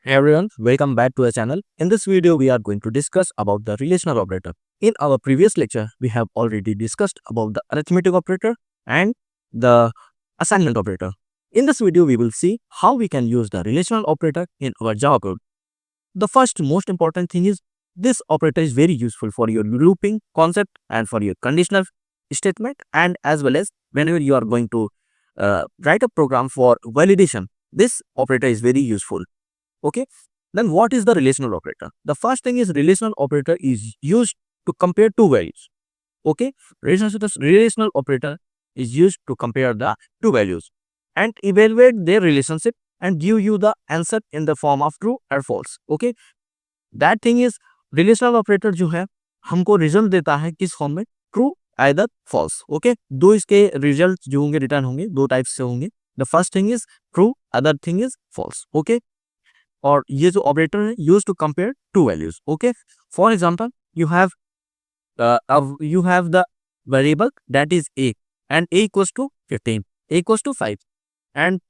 Hey everyone, welcome back to our channel. In this video, we are going to discuss about the relational operator. In our previous lecture, we have already discussed about the arithmetic operator and the assignment operator. In this video, we will see how we can use the relational operator in our Java code. The first most important thing is this operator is very useful for your looping concept and for your conditional statement, and as well as whenever you are going to write a program for validation, this operator is very useful. Okay, then what is the relational operator? The first thing is relational operator is used to compare two values. Okay, relational operator is used to compare the two values and evaluate their relationship and give you the answer in the form of true or false. Okay, that thing is relational operator जो है हमको result देता है किस form में, true either false. Okay, दो इसके result जो होंगे रिटर्न होंगे दो टाइप से होंगे. The first thing is true, other thing is false. Okay, और ये जो ऑपरेटर है use to compare two values. Okay, for example you have the variable that is a and a equals to 15, a equals to 5, and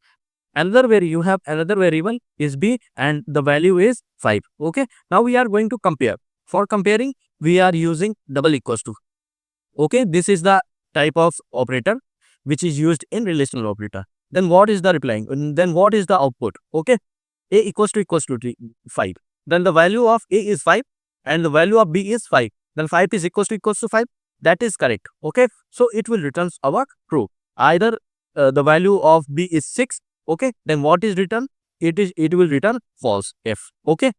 you have another variable is b and the value is 5. Okay, now we are going to compare. For comparing we are using double equals to. Okay, this is the type of operator which is used in relational operator. Then what is the replying, then what is the output? Okay, a equals to 5, then the value of a is 5 and the value of b is 5, then 5 is equals to 5. That is correct. Okay, so it will return our true. Either the value of b is 6. Okay, then what is return? It will return false f. Okay,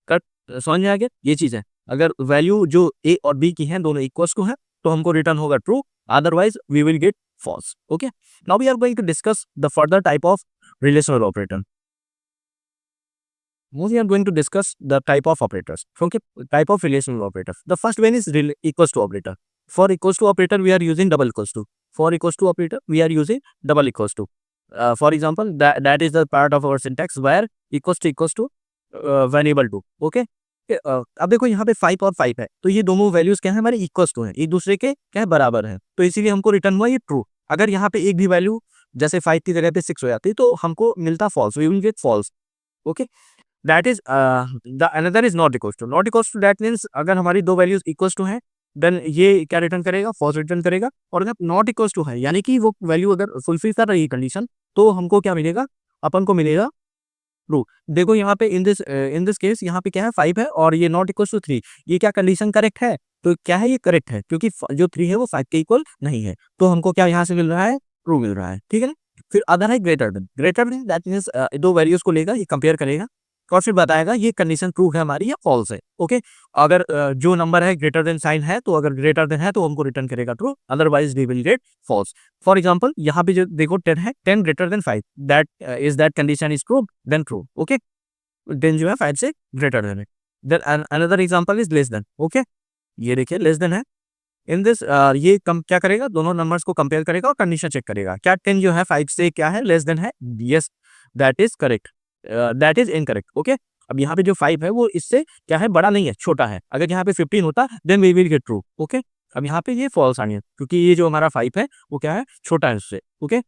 cut समझ में आ गया. ये चीज है, अगर value जो a और b की हैं दोनों इक्वल्स टू हैं तो हमको रिटर्न होगा true, otherwise we will get false. Okay, now we are going to discuss the further type of relational operator. Now we are going to discuss the type of operators. Okay, type of relational operators. The first one is equals to operator. For equals to operator, we are using double equals to. For equals to operator, we are using double equals to. For example, that is the part of our syntax where equals to variable to. Okay. अब देखो यहाँ पे 5 और 5 है तो ये दोनों values क्या है हमारे इक्वल्स टू हैं, एक दूसरे के क्या है बराबर है, तो इसीलिए हमको रिटर्न हुआ ये ट्रू. अगर यहाँ पे एक भी वैल्यू जैसे 5 की जगह पे 6 हो जाती तो हमको मिलता false, we will get false. Okay, that is the another is not equals to. Not equals to that means अगर हमारी दो वैल्यूज इक्वल्स टू हैं देन ये क्या रिटर्न करेगा, फॉल्स रिटर्न करेगा. और अगर नॉट इक्वल्स टू है यानी कि वो वैल्यू अगर फुलफिल कर रही है कंडीशन तो हमको क्या मिलेगा, अपन को मिलेगा ट्रू. देखो यहाँ पे इन दिस केस यहाँ पे क्या है 5 है और ये नॉट इक्वल्स टू 3. ये क्या कंडीशन करेक्ट है? तो क्या है ये करेक्ट है क्योंकि जो 3 है वो 5 के इक्वल नहीं है, तो हमको क्या यहाँ से मिल रहा है ट्रू मिल रहा है. ठीक है ना. फिर अदर है ग्रेटर देन दैट मीन्स दो वैल्यूज को लेगा, ये कंपेयर करेगा और फिर बताएगा ये कंडीशन ट्रू है हमारी या फॉल्स है. ओके, अगर जो नंबर है ग्रेटर देन साइन है तो अगर ग्रेटर देन है तो हमको रिटर्न करेगा true, otherwise we will get false. For example यहाँ पे जो देखो 10 है, 10 greater than 5, that condition is true then true. Okay, 10 जो है 5 से ग्रेटर देन है. Then another example is less than. Okay, ये देखिए लेस देन है. इन दिस ये कम क्या करेगा, दोनों नंबर्स को कंपेयर करेगा और कंडीशन चेक करेगा क्या 10 जो है 5 से क्या है लेस देन है. Yes, that is correct, that is incorrect. Okay, अब यहाँ पे जो 5 है वो इससे क्या है बड़ा नहीं है, छोटा है. अगर यहाँ पे 15 होता then we will get true. Okay, अब यहाँ पे ये फॉल्स आनी है क्योंकि ये जो हमारा 5 है वो क्या है छोटा है उससे. ओके,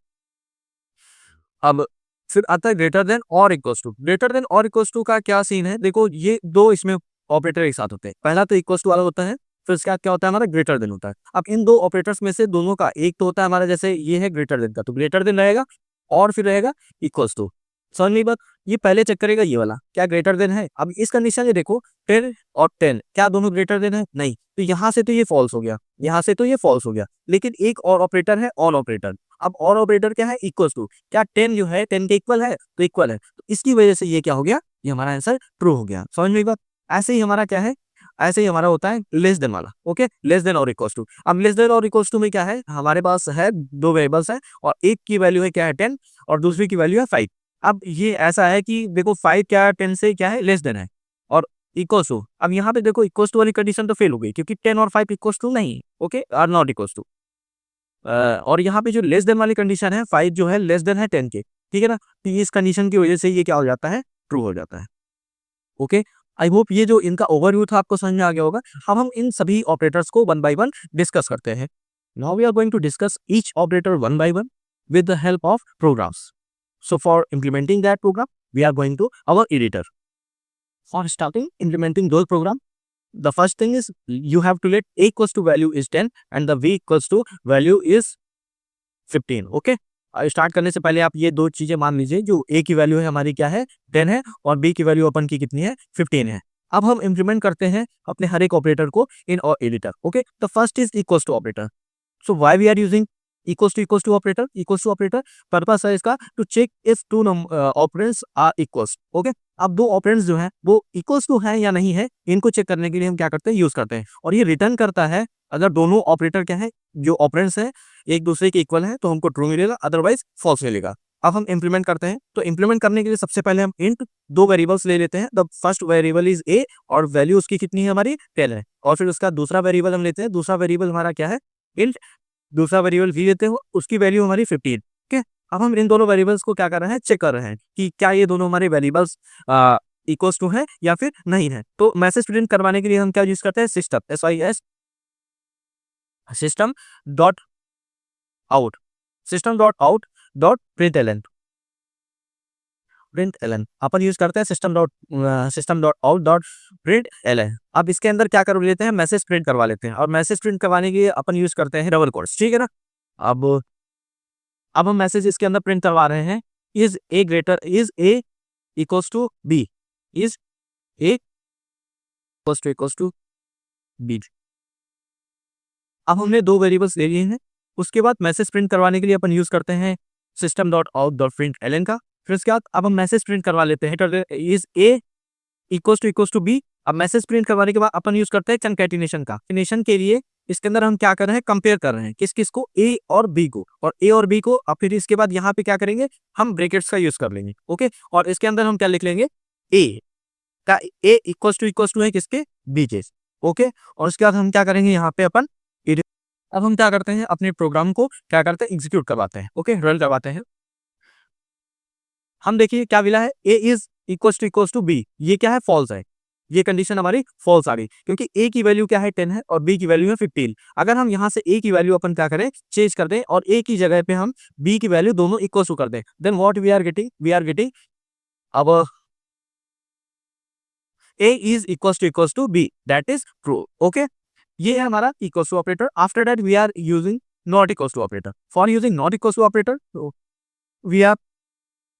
अब फिर आता है ग्रेटर देन और इक्वल्स टू. ग्रेटर देन और इक्वल्स टू का क्या सीन है, देखो ये दो इसमें ऑपरेटर एक साथ होते हैं. पहला तो इक्वल्स टू वाला होता है, फिर इसके बाद क्या होता है हमारा ग्रेटर देन होता है. अब इन दो ऑपरेटर्स में से दोनों का एक तो होता है हमारा, जैसे ये है ग्रेटर देन का तो ग्रेटर देन रहेगा और फिर रहेगा इक्वल्स टू. समझ में बात, ये पहले चेक करेगा ये वाला क्या ग्रेटर देन है. अब इस कंडीशन में देखो 10 और 10 क्या दोनों ग्रेटर देन है, नहीं, तो यहाँ से तो ये फॉल्स हो गया, यहाँ से तो ये फॉल्स हो गया. लेकिन एक और ऑपरेटर है ऑन ऑपरेटर. अब और ऑपरेटर क्या है इक्वल्स टू, क्या 10 जो है 10 के इक्वल है तो इक्वल है, तो इसकी वजह से ये क्या हो गया, ये हमारा आंसर ट्रू हो गया. समझ में बात. ऐसे ही हमारा क्या है, ऐसे ही हमारा होता है लेस देन वाला. ओके, लेस देन और इक्वल्स टू. अब लेस देन और इक्वल्स टू में क्या है, हमारे पास है दो वेरिएबल्स है और एक की वैल्यू है क्या है 10 और दूसरी की वैल्यू है 5. अब ये ऐसा है कि देखो 5 क्या 10 से क्या है लेस देन है और इक्वल्स टू. अब यहाँ पे देखो इक्वल्स टू वाली कंडीशन तो फेल हो गई क्योंकि 10 और 5 इक्वल्स टू नहीं. Okay, are not equals to. और यहाँ पे जो लेस देन वाली कंडीशन है 5 जो है लेस देन है 10 के. ठीक है ना, तो इस कंडीशन की वजह से ये क्या हो जाता है ट्रू हो जाता है. ओके, आई होप ये जो इनका ओवरव्यू था आपको समझ में आ गया होगा. अब हम इन सभी ऑपरेटर्स को वन बाय वन डिस्कस करते हैं. Now we are going to discuss each operator one by one with the help of programs. So for implementing that program, we are going to our editor. For starting implementing those program, the first thing is you have to let a equals to value is 10 and the b equals to value is 15. Okay, start करने से पहले आप ये दो चीजें मान लीजिए, जो a की वैल्यू है हमारी क्या है 10 है और b की वैल्यू अपन की कितनी है 15 है। अब हम इंप्लीमेंट करते हैं अपने हर एक ऑपरेटर को इन और एडिटर। Okay, the first is equals to operator. So why we are using equals to operator? Equals to operator purpose है इसका to check if two operands are equals. Okay, अब दो ऑपरेंड्स जो हैं वो इक्वल्स टू है या नहीं है, इनको चेक करने के लिए हम क्या करते हैं, यूज करते हैं। और ये रिटर्न करता है अगर दोनों ऑपरेटर क्या है, जो ऑपरेंड्स हैं एक दूसरे के इक्वल है तो हमको ट्रू मिलेगा, अदरवाइज फॉल्स मिलेगा। अब हम इंप्लीमेंट करते हैं, तो इंप्लीमेंट करने के लिए सबसे पहले हम इंट दो वेरिएबल्स ले लेते हैं। The first variable is a और वैल्यू उसकी कितनी है हमारी 10 है। और फिर उसका दूसरा वेरिएबल हम लेते हैं, दूसरा वेरिएबल हमारा क्या है इंट, दूसरा वेरिएबल वी लेते हैं, उसकी वैल्यू हमारी 15। ठीक है, अब हम इन दोनों वेरिएबल्स को क्या कर रहे हैं, चेक कर रहे हैं कि क्या ये दोनों हमारे वेरिएबल्स इक्वल्स टू है या फिर नहीं है। तो मैसेज प्रिंट करवाने के लिए हम क्या यूज करते हैं, system SYS system dot out, system dot out dot print println use करते हैं system dot out dot print एलन। अब इसके अंदर क्या कर लेते हैं, मैसेज प्रिंट करवा लेते हैं, और मैसेज प्रिंट करवाने के लिए अपन यूज करते हैं डबल कोट्स। ठीक है ना, अब हम मैसेज इसके अंदर प्रिंट करवा रहे हैं, is A equals to B, is A equals to B. अब हमने दो वेरिएबल्स ले लिए हैं। उसके बाद मैसेज प्रिंट करवाने के लिए अपन यूज करते हैं system dot out dot print Elon का। फिर उसके बाद अब हम मैसेज प्रिंट करवा लेते हैं, is A equals to B. अब मैसेज प्रिंट करवाने के बाद अपन यूज करते हैं कंकैटिनेशन का। कंकैटिनेशन के लिए इसके अंदर हम क्या कर रहे हैं, कंपेयर कर रहे हैं किस किस को, ए और बी को, और ए और बी को। अब फिर इसके बाद यहाँ पे क्या करेंगे, हम ब्रैकेट्स का यूज कर लेंगे। ओके, और इसके अंदर हम क्या लिख लेंगे, ए का ए इक्वल्स टू है किसके, बी के। ओके, और उसके बाद हम क्या करेंगे, यहाँ पे अपन अब हम क्या करते हैं, अपने प्रोग्राम को क्या करते हैं, एग्जीक्यूट करवाते हैं। ओके, रन करवाते हैं। हम देखिए क्या मिला है, A is equals to B, ये क्या है, फॉल्स है। ये कंडीशन हमारी फॉल्स आ गई, क्योंकि ए की वैल्यू क्या है 10 है और बी की वैल्यू है 15। अगर हम यहाँ से ए की वैल्यू अपन क्या करें, चेंज कर दें और ए की जगह पे हम बी की वैल्यू दोनों इक्वल टू कर दें, then what we are getting अब A is equals to B, that is true. Okay, ये है हमारा equals to operator. After that we are using not equals to operator. For using not equals to operator, we are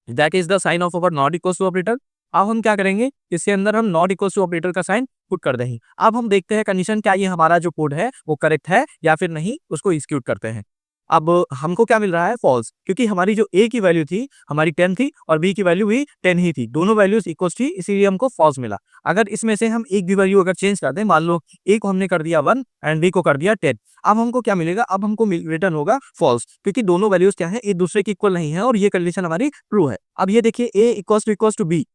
that is the sign of our not equals to operator. अब हम क्या करेंगे, इसके अंदर हम नॉट इक्वल्स टू ऑपरेटर का sign put कर देंगे। अब हम देखते हैं कंडीशन क्या ये हमारा जो कोड है वो करेक्ट है या फिर नहीं, उसको एग्जीक्यूट करते हैं। अब हमको क्या मिल रहा है, फॉल्स, क्योंकि हमारी जो ए की वैल्यू थी हमारी 10 थी और बी की वैल्यू भी 10 ही थी, दोनों वैल्यूज इक्वल थी, इसीलिए हमको फॉल्स मिला। अगर इसमें से हम एक भी वैल्यू अगर चेंज कर दें, मान लो ए को हमने कर दिया 1 एंड बी को कर दिया 10, अब हमको क्या मिलेगा, अब हमको रिटर्न होगा फॉल्स, क्योंकि दोनों वैल्यूज क्या है, एक दूसरे की इक्वल नहीं है और ये कंडीशन हमारी ट्रू है। अब ये देखिए ए इक्वल्स टू बी,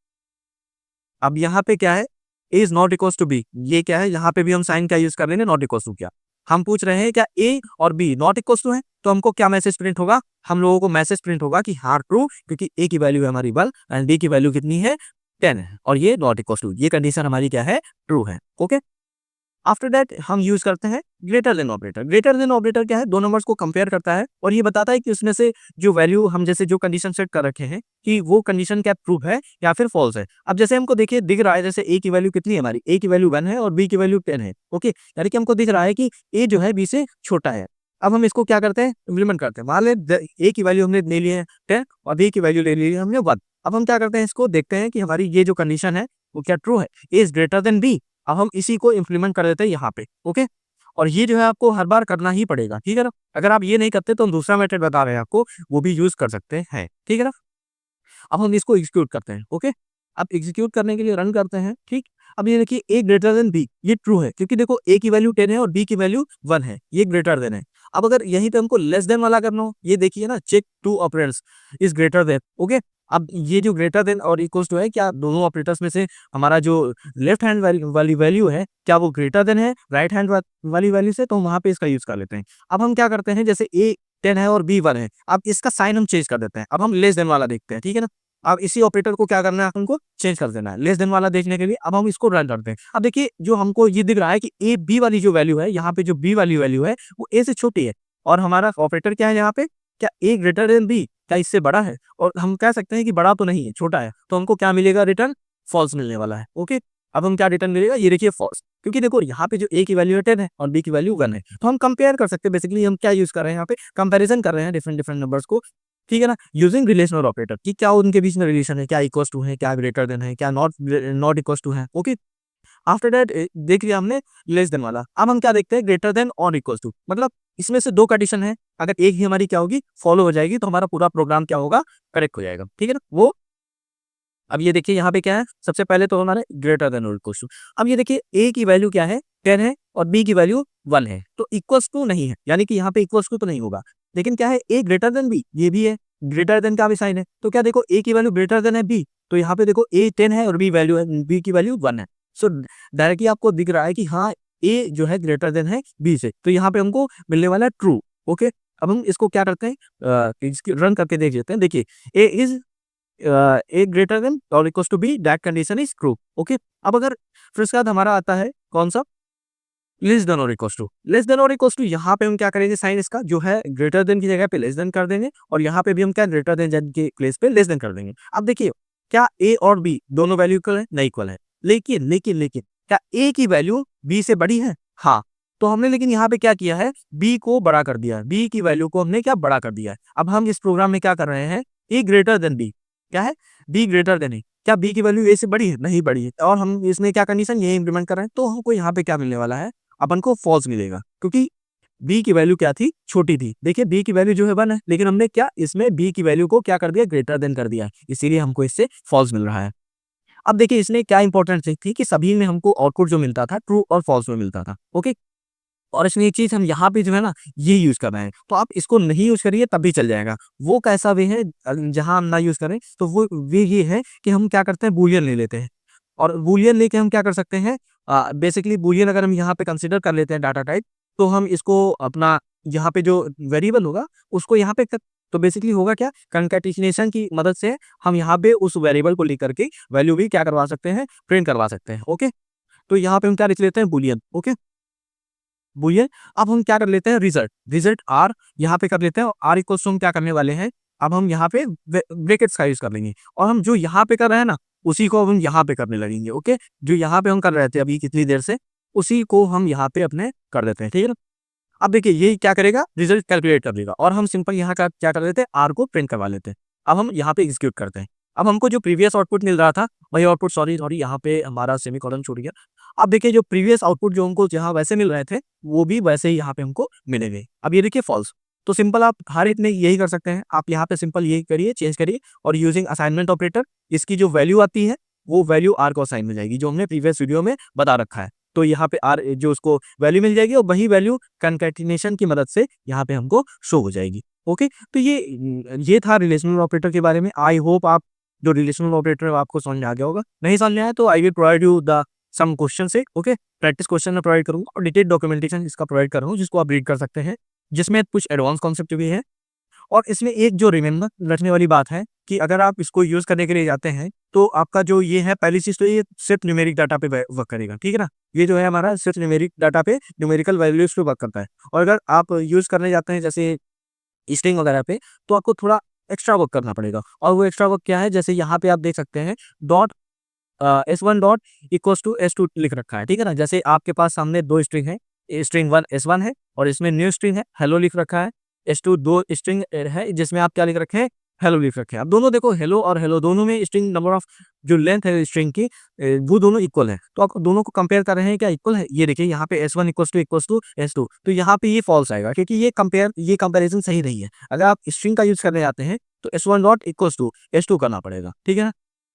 अब यहाँ पे क्या है, A is not equals to B, ये क्या है, यहाँ पे भी हम साइन क्या यूज कर रहे हैं, नॉट इक्वल्स टू। क्या हम पूछ रहे हैं, क्या ए और बी नॉट इक्वल्स टू है, तो हमको क्या मैसेज प्रिंट होगा, हम लोगों को मैसेज प्रिंट होगा कि हाँ ट्रू, क्योंकि ए की वैल्यू है हमारी 1 एंड बी की वैल्यू कितनी है 10 है और ये नॉट इक्वल्स टू, ये कंडीशन हमारी क्या है, ट्रू है। ओके, आफ्टर दैट हम यूज करते हैं greater than operator. Greater than operator क्या है, दो नंबर्स को कंपेयर करता है और ये बताता है कि उसमें से जो वैल्यू हम जैसे जो कंडीशन सेट कर रखे हैं कि वो कंडीशन क्या ट्रू है या फिर फॉल्स है। अब जैसे हमको देखिए दिख रहा है, जैसे ए की वैल्यू कितनी है हमारी, ए की वैल्यू 1 है और बी की वैल्यू 10 है। ओके, यानी कि हमको दिख रहा है कि ए जो है बी से छोटा है। अब हम इसको क्या करते हैं, इम्प्लीमेंट करते हैं। मान लें ए की वैल्यू हमने ले ली है 10 और बी की वैल्यू ले ली है हमने 1। अब हम क्या करते हैं, इसको देखते हैं कि हमारी ये जो कंडीशन है वो क्या ट्रू है, A is greater then B. अब हम इसी को इम्प्लीमेंट कर देते हैं यहाँ पे। ओके, और ये जो है आपको हर बार करना ही पड़ेगा, ठीक है ना। अगर आप ये नहीं करते तो हम दूसरा मेथड बता रहे हैं आपको, वो भी यूज कर सकते हैं, ठीक है ना। अब हम इसको एग्जीक्यूट करते हैं। ओके, अब एग्जीक्यूट करने के लिए रन करते हैं। ठीक, अब ये देखिए ए ग्रेटर देन बी, ये ट्रू है क्योंकि देखो ए की वैल्यू 10 है और बी की वैल्यू 1 है, ये ग्रेटर देन है। अब अगर यहीं पे हमको लेस देन वाला करना हो, ये देखिए ना, check two operators is greater than. Okay, अब ये जो ग्रेटर देन और इक्वल्स टू है, क्या दोनों ऑपरेटर्स में से हमारा जो लेफ्ट हैंड वाली वैल्यू है क्या वो ग्रेटर देन है राइट हैंड वाली वैल्यू से, तो वहां पे इसका यूज कर लेते हैं। अब हम क्या करते हैं, जैसे ए 10 है और बी 1 है, अब इसका साइन हम चेंज कर देते हैं। अब हम लेस देन वाला देखते हैं, ठीक है ना। अब इसी ऑपरेटर को क्या करना है, हमको चेंज कर देना है लेस देन वाला देखने के लिए। अब हम इसको रन करते हैं। अब देखिए जो हमको ये दिख रहा है कि ए बी वाली जो वैल्यू है, यहाँ पे जो बी वाली वैल्यू है वो ए से छोटी है और हमारा ऑपरेटर क्या है यहाँ पे, क्या ए ग्रेटर देन बी, क्या इससे बड़ा है, और हम कह सकते हैं कि बड़ा तो नहीं है, छोटा है, तो हमको क्या मिलेगा, रिटर्न फॉल्स मिलने वाला है। ओके, अब हम क्या रिटर्न मिलेगा, ये देखिए फॉल्स, क्योंकि देखो यहाँ पे जो ए की वैल्यू 10 है और बी की वैल्यू 1 है, तो हम कंपेयर कर सकते हैं। बेसिकली हम क्या यूज कर रहे हैं यहाँ पे, कंपैरिजन कर रहे हैं डिफरेंट डिफरेंट नंबर्स को, ठीक है ना, यूजिंग रिलेशनल ऑपरेटर कि क्या उनके बीच में रिलेशन है, क्या इक्वल्स टू है, क्या ग्रेटर देन है, क्या नॉट नॉट इक्वल्स टू है। ओके, आफ्टर दैट देख लिया हमने लेस देन वाला। अब हम क्या देखते हैं, ग्रेटर देन और इक्वल्स टू, मतलब इसमें से दो कंडीशन है, अगर एक ही हमारी क्या होगी, फॉलो हो जाएगी, तो हमारा पूरा प्रोग्राम क्या होगा, करेक्ट हो जाएगा, ठीक है ना। वो अब ये देखिए यहाँ पे क्या है, सबसे पहले तो हमारे ग्रेटर देन और इक्वल्स टू। अब ये देखिए ए की वैल्यू क्या है, 10 है और बी की वैल्यू 1 है, तो इक्वल्स टू नहीं है, यानी कि यहाँ पे इक्वल्स टू तो नहीं होगा। लेकिन क्या है, ए ग्रेटर देन बी, ये भी है, ग्रेटर देन का भी साइन है, तो क्या देखो ए की वैल्यू ग्रेटर देन है बी, तो यहाँ पे देखो ए 10 है और बी वैल्यू है, बी की वैल्यू 1 है। सो डायरेक्टली आपको दिख रहा है कि हाँ ए जो है ग्रेटर देन है बी से, तो यहाँ पे हमको मिलने वाला है ट्रू। ओके, अब हम इसको क्या करते हैं, इसकी रन करके देख लेते हैं। देखिए A is A greater than और equals to B, that condition is true. Okay, अब अगर फिर उसके बाद हमारा आता है कौन सा, लेस देन और इक्वल्स टू। लेस देन और इक्वल्स टू, यहाँ पे हम क्या करेंगे, साइन इसका जो है ग्रेटर देन की जगह पे लेस देन कर देंगे, और यहाँ पे भी हम क्या ग्रेटर देन के प्लेस पे लेस देन कर देंगे। अब देखिए क्या ए और बी दोनों वैल्यू इक्वल है, नहीं इक्वल है, लेकिन लेकिन लेकिन क्या ए की वैल्यू बी से बड़ी है, हाँ, तो हमने लेकिन यहाँ पे क्या किया है, बी को बड़ा कर दिया है, बी की वैल्यू को हमने क्या बड़ा कर दिया है। अब हम इस प्रोग्राम में क्या कर रहे हैं, ए ग्रेटर देन बी, क्या है, बी ग्रेटर देन ए, क्या बी की वैल्यू ए से बड़ी है, नहीं बड़ी है, और हम इसमें क्या कंडीशन ये इंप्लीमेंट कर रहे हैं, तो हमको यहाँ पे क्या मिलने वाला है, अपन को फॉल्स मिलेगा, क्योंकि बी की वैल्यू क्या थी, छोटी थी। देखिए बी की वैल्यू जो है 1 है, लेकिन हमने क्या इसमें बी की वैल्यू को क्या कर दिया, ग्रेटर देन कर दिया, इसीलिए हमको इससे फॉल्स मिल रहा है। अब देखिए इसमें क्या इंपॉर्टेंट चीज थी कि सभी में हमको आउटपुट जो मिलता था ट्रू और फॉल्स में मिलता था। ओके, और इसमें एक चीज हम यहाँ पे जो है ना ये यूज कर रहे हैं, तो आप इसको नहीं यूज करिए तब भी चल जाएगा। वो कैसा वे है जहां हम ना यूज करें, तो वो वे ये है कि हम क्या करते हैं, बूलियन ले लेते हैं, और बूलियन लेके हम क्या कर सकते हैं, बेसिकली बूलियन अगर हम यहाँ पे कंसिडर कर लेते हैं डाटा टाइप, तो हम इसको अपना यहाँ पे जो वेरिएबल होगा उसको यहाँ पे तो बेसिकली होगा क्या, कंकैटिनेशन की मदद से हम यहाँ पे उस वेरिएबल को लेकर के वैल्यू भी क्या करवा सकते हैं, प्रिंट करवा सकते हैं। ओके, तो यहाँ पे हम क्या लिख लेते हैं, बूलियन। Okay, Boolean. अब हम क्या कर लेते हैं, रिजल्ट, रिजल्ट आर यहाँ पे कर लेते हैं, आर इक्वल्स टू हम क्या करने वाले हैं, अब हम यहाँ पे ब्रैकेट्स का यूज कर लेंगे, और हम जो यहाँ पे कर रहे हैं ना उसी को अब हम यहाँ पे करने लगेंगे। ओके, जो यहाँ पे हम कर रहे थे अभी कितनी देर से, उसी को हम यहाँ पे अपने कर देते हैं, ठीक है ना। अब देखिए ये क्या करेगा, रिजल्ट कैलकुलेट कर देगा, और हम सिंपल यहाँ का क्या कर लेते हैं, आर को प्रिंट करवा लेते हैं। अब हम यहाँ पे एग्जीक्यूट करते हैं। अब हमको जो प्रीवियस आउटपुट मिल रहा था वही आउटपुट, सॉरी सॉरी यहाँ पे हमारा सेमीकोलन छूट गया। अब देखिए जो प्रीवियस आउटपुट जो हमको जहाँ वैसे मिल रहे थे वो भी वैसे ही यहाँ पे हमको मिलेंगे। अब ये देखिए फॉल्स, तो सिंपल आप हर इतने यही कर सकते हैं, आप यहाँ पे सिंपल यही करिए, चेंज करिए, और यूजिंग असाइनमेंट ऑपरेटर इसकी जो वैल्यू आती है वो वैल्यू आर को असाइन हो जाएगी, जो हमने प्रीवियस वीडियो में बता रखा है। तो यहाँ पे आर जो उसको वैल्यू मिल जाएगी, और वही वैल्यू कंकैटिनेशन की मदद से यहाँ पे हमको शो हो जाएगी। ओके, तो ये था रिलेशनल ऑपरेटर के बारे में। आई होप आप जो रिलेशनल ऑपरेटर है आपको समझ में आ गया होगा। नहीं समझ में आया तो I will provide you the some question से, ओके, प्रैक्टिस क्वेश्चन में प्रोवाइड करूंगा, और डिटेल डॉक्यूमेंटेशन इसका प्रोवाइड कर रहा हूँ जिसको आप रीड कर सकते हैं, जिसमें कुछ एडवांस कॉन्सेप्ट भी है। और इसमें एक जो रिमेंबर रखने वाली बात है कि अगर आप इसको यूज करने के लिए जाते हैं तो आपका जो ये है पहली चीज, तो ये सिर्फ न्यूमेरिक डाटा पे वर्क करेगा, ठीक है ना। ये जो है हमारा सिर्फ न्यूमेरिक डाटा पे, न्यूमेरिकल वैल्यूज पे वर्क करता है। और अगर आप यूज करने जाते हैं जैसे स्ट्रिंग वगैरह पे, तो आपको थोड़ा एक्स्ट्रा वर्क करना पड़ेगा। और वो एक्स्ट्रा वर्क क्या है, जैसे यहाँ पे आप देख सकते हैं dot S1 dot equals to S2 लिख रखा है, ठीक है ना। जैसे आपके पास सामने दो स्ट्रिंग है, स्ट्रिंग 1 S1 है, और इसमें न्यू स्ट्रिंग है हेलो लिख रखा है, S2 दो स्ट्रिंग है जिसमें आप क्या लिख रखे हैं, हेलो लिख रखे हैं। अब दोनों देखो हेलो और हेलो दोनों में स्ट्रिंग नंबर ऑफ जो लेंथ है स्ट्रिंग की वो दोनों इक्वल है, तो आप दोनों को कंपेयर कर रहे हैं क्या इक्वल है। ये देखिए यहाँ पे S1 इक्वल्स टू S2, तो यहाँ पे ये फॉल्स आएगा क्योंकि ये कंपेरिजन सही नहीं है। अगर आप स्ट्रिंग का यूज करने जाते हैं तो S1 dot equals to S2 करना पड़ेगा, ठीक है ना।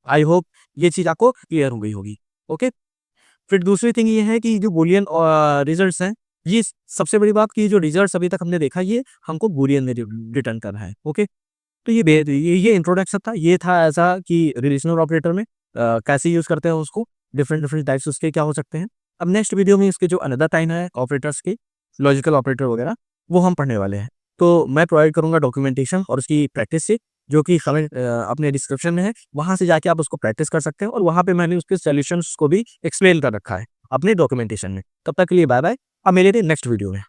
आई होप ये चीज आपको क्लियर हो गई होगी। ओके, फिर दूसरी थिंग ये है कि जो बूलियन रिजल्ट्स हैं, ये सबसे बड़ी बात कि जो रिजल्ट्स अभी तक हमने देखा ये हमको बूलियन में रिटर्न कर रहा है। ओके, तो ये इंट्रोडक्शन था, ये था ऐसा कि रिलेशनल ऑपरेटर में कैसे यूज करते हैं उसको, डिफरेंट डिफरेंट टाइप्स उसके क्या हो सकते हैं। अब नेक्स्ट वीडियो में इसके जो अनदर टाइम है ऑपरेटर्स के, लॉजिकल ऑपरेटर वगैरह, वो हम पढ़ने वाले हैं। तो मैं प्रोवाइड करूंगा डॉक्यूमेंटेशन और उसकी प्रैक्टिस से, जो कि अपने डिस्क्रिप्शन में है, वहां से जाके आप उसको प्रैक्टिस कर सकते हैं, और वहां पे मैंने उसके सॉल्यूशंस को भी एक्सप्लेन कर रखा है अपने डॉक्यूमेंटेशन में। तब तक के लिए बाय बाय, अब मिलेंगे नेक्स्ट वीडियो में।